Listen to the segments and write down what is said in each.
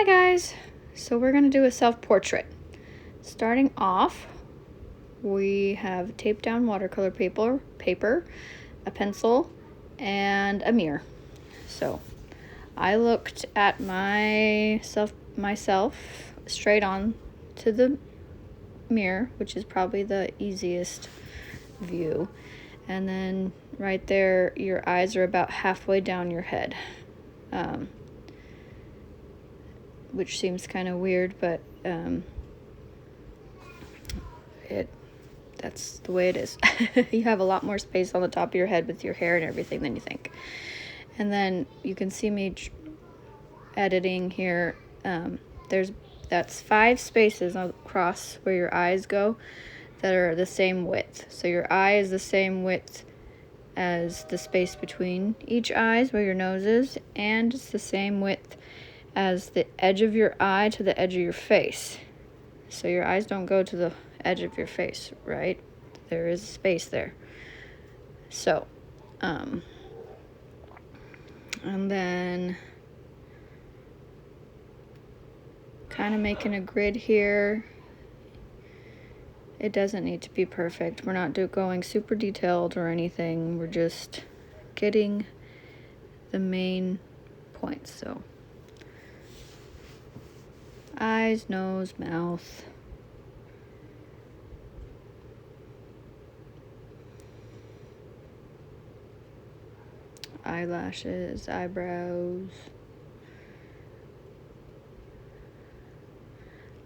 Hi guys! So we're going to do a self-portrait. Starting off, we have taped down watercolor paper, a pencil, and a mirror. So I looked at myself straight on to the mirror, which is probably the easiest view. And then right there, your eyes are about halfway down your head. Which seems kind of weird, but that's the way it is. You have a lot more space on the top of your head with your hair and everything than you think. And then you can see me editing here. That's 5 spaces across where your eyes go that are the same width. So your eye is the same width as the space between each eyes where your nose is, and it's the same width as the edge of your eye to the edge of your face. So your eyes don't go to the edge of your face, right? There is space there. So, and then kind of making a grid here. It doesn't need to be perfect. We're not going super detailed or anything. We're just getting the main points. So eyes, nose, mouth. Eyelashes, eyebrows.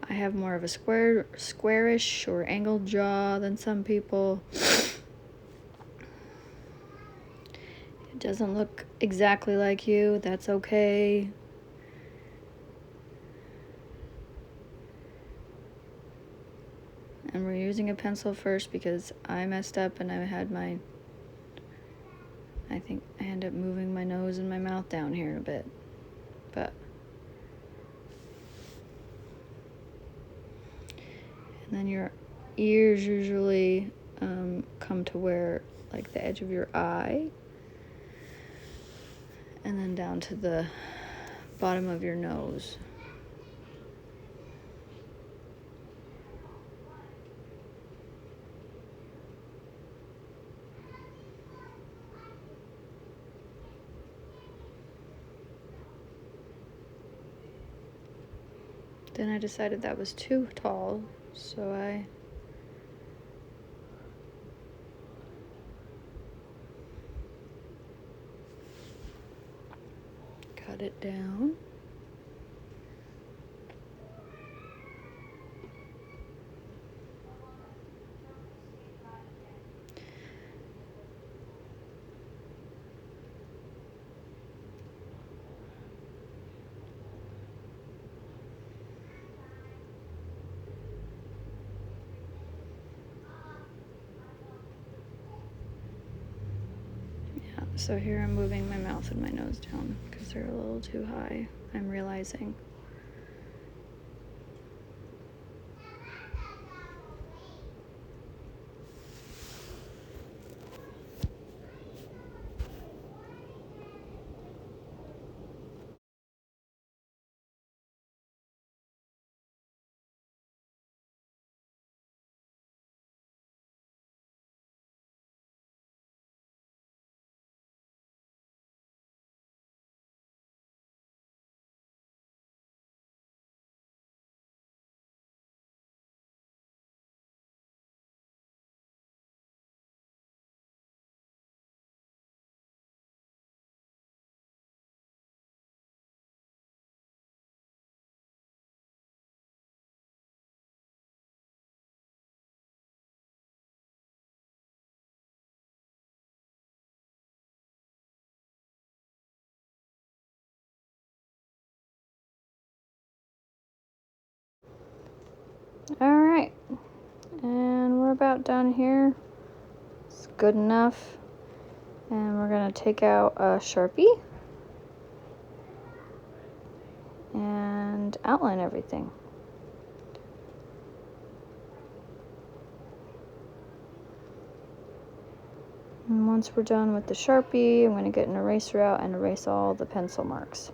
I have more of a squarish or angled jaw than some people. It doesn't look exactly like you. That's okay. And we're using a pencil first because I messed up and I think I ended up moving my nose and my mouth down here a bit. But and then your ears usually come to where, like, the edge of your eye, and then down to the bottom of your nose. Then I decided that was too tall, so I cut it down. So here I'm moving my mouth and my nose down because they're a little too high, I'm realizing. Alright, and we're about done here. It's good enough. And we're going to take out a Sharpie and outline everything. And once we're done with the Sharpie, I'm going to get an eraser out and erase all the pencil marks.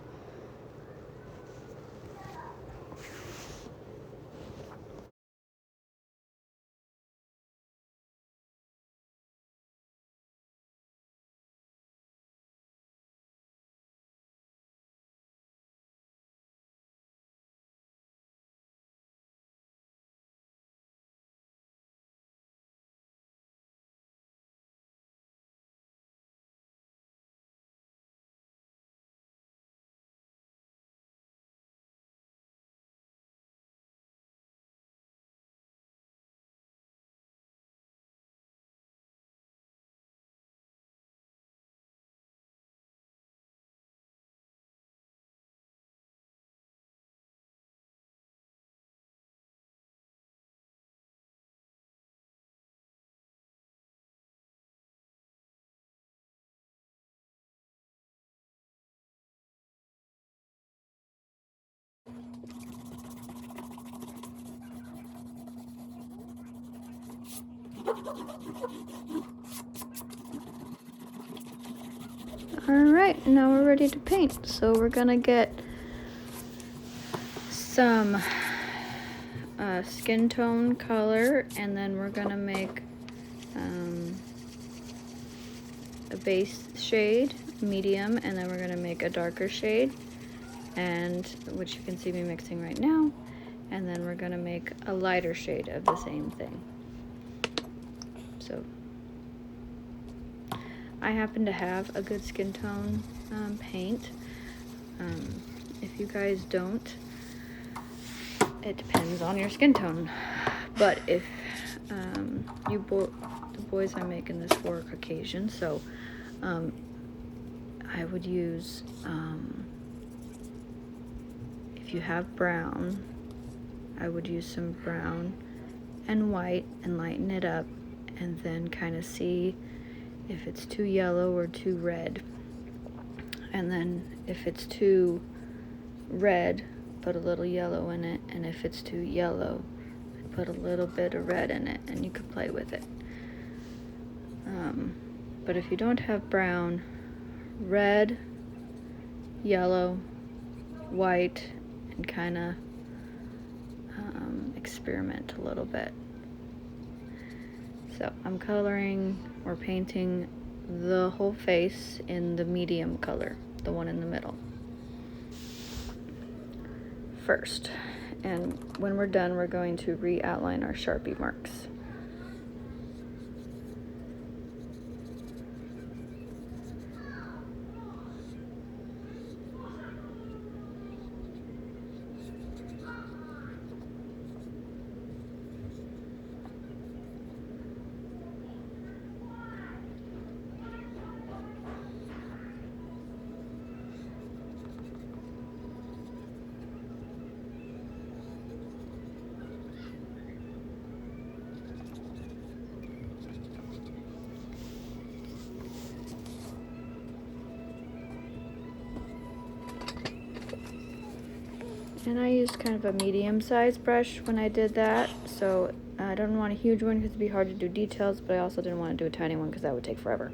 Alright, now we're ready to paint. So we're gonna get some skin tone color, and then we're gonna make a base shade, medium, and then we're gonna make a darker shade, and which you can see me mixing right now, and then we're gonna make a lighter shade of the same thing. So I happen to have a good skin tone paint. If you guys don't, it depends on your skin tone. But if the boys I'm making this for Caucasian, so I would use, if you have brown, I would use some brown and white and lighten it up, and then kind of see if it's too yellow or too red. And then if it's too red, put a little yellow in it, and if it's too yellow, put a little bit of red in it, and you can play with it. But if you don't have brown, red, yellow, white, and kind of experiment a little bit. So I'm coloring or painting the whole face in the medium color, the one in the middle, first. And when we're done, we're going to re-outline our Sharpie marks. And I used kind of a medium-sized brush when I did that, so I don't want a huge one because it'd be hard to do details, but I also didn't want to do a tiny one because that would take forever.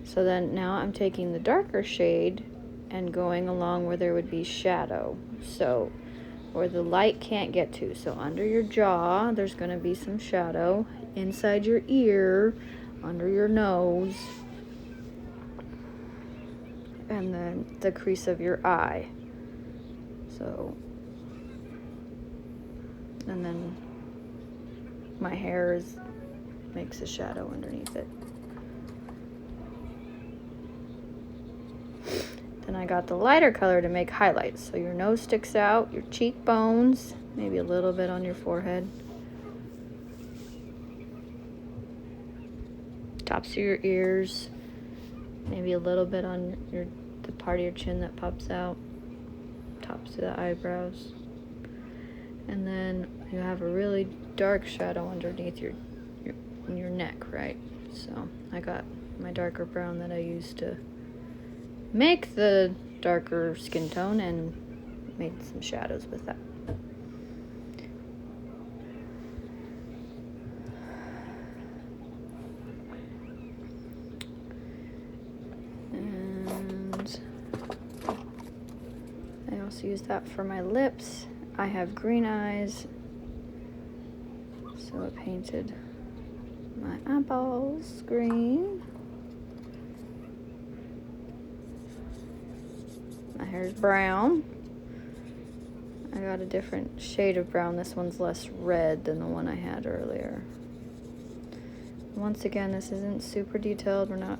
So then now I'm taking the darker shade and going along where there would be shadow, so where the light can't get to. So under your jaw, there's going to be some shadow, inside your ear, under your nose, and then the crease of your eye. So, and then my hair makes a shadow underneath it. Then I got the lighter color to make highlights. So your nose sticks out, your cheekbones, maybe a little bit on your forehead, tops of your ears, maybe a little bit on the part of your chin that pops out, tops of the eyebrows, and then you have a really dark shadow underneath your neck, right? So I got my darker brown that I used to make the darker skin tone and made some shadows with that. I also use that for my lips. I have green eyes, so I painted my eyeballs green. My hair's brown. I got a different shade of brown. This one's less red than the one I had earlier. Once again, this isn't super detailed. We're not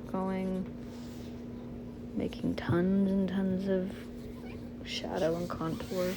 making tons and tons of shadow and contour.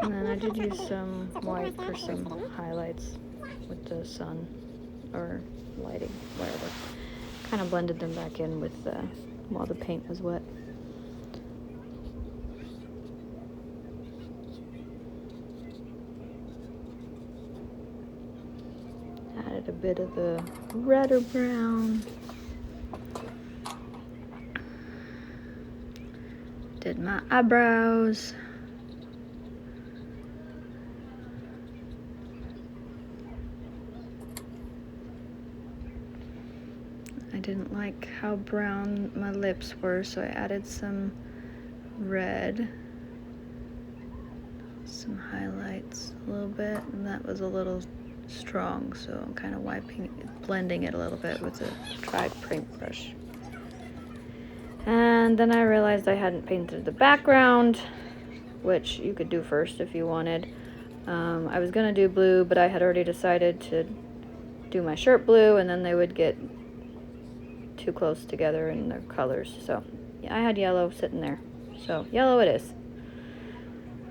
And then I did use some white for some highlights with the sun or lighting, whatever. kind of blended them back in with while the paint was wet. Added a bit of the red or brown. Did my eyebrows. I didn't like how brown my lips were, so I added some red, some highlights a little bit, and that was a little strong, so I'm kind of blending it a little bit with a dry paintbrush. And then I realized I hadn't painted the background, which you could do first if you wanted. I was gonna do blue, but I had already decided to do my shirt blue, and then they would get too close together in their colors. So yeah, I had yellow sitting there, so yellow it is.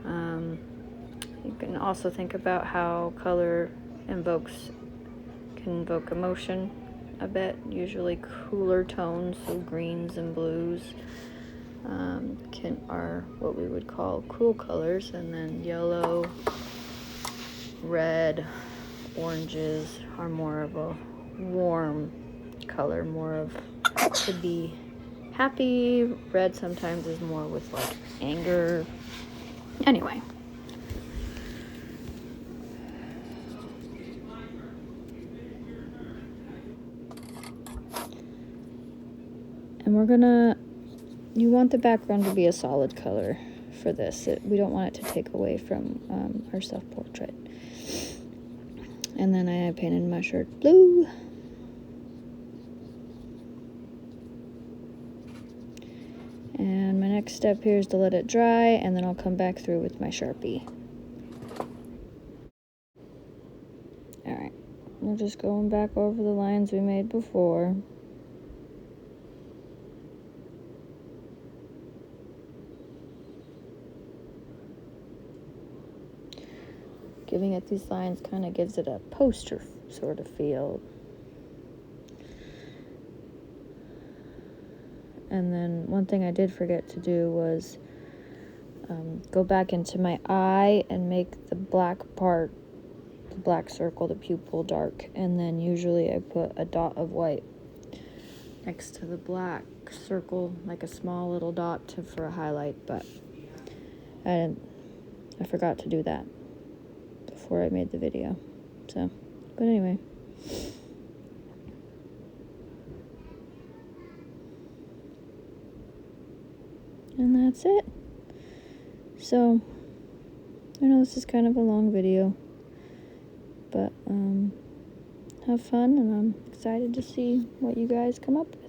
You can also think about how color can invoke emotion a bit. Usually cooler tones, so greens and blues are what we would call cool colors, and then yellow, red, oranges are more of a warm color, more of to be happy. Red sometimes is more with like anger. Anyway. And you want the background to be a solid color for this. We don't want it to take away from our self-portrait. And then I painted my shirt blue. And my next step here is to let it dry, and then I'll come back through with my Sharpie. Alright, we're just going back over the lines we made before. Giving it these lines kind of gives it a poster sort of feel. And then one thing I did forget to do was go back into my eye and make the black part, the black circle, the pupil dark. And then usually I put a dot of white next to the black circle, like a small little dot for a highlight, but I forgot to do that before I made the video. So, but anyway. And that's it. So, I know this is kind of a long video, but have fun, and I'm excited to see what you guys come up with.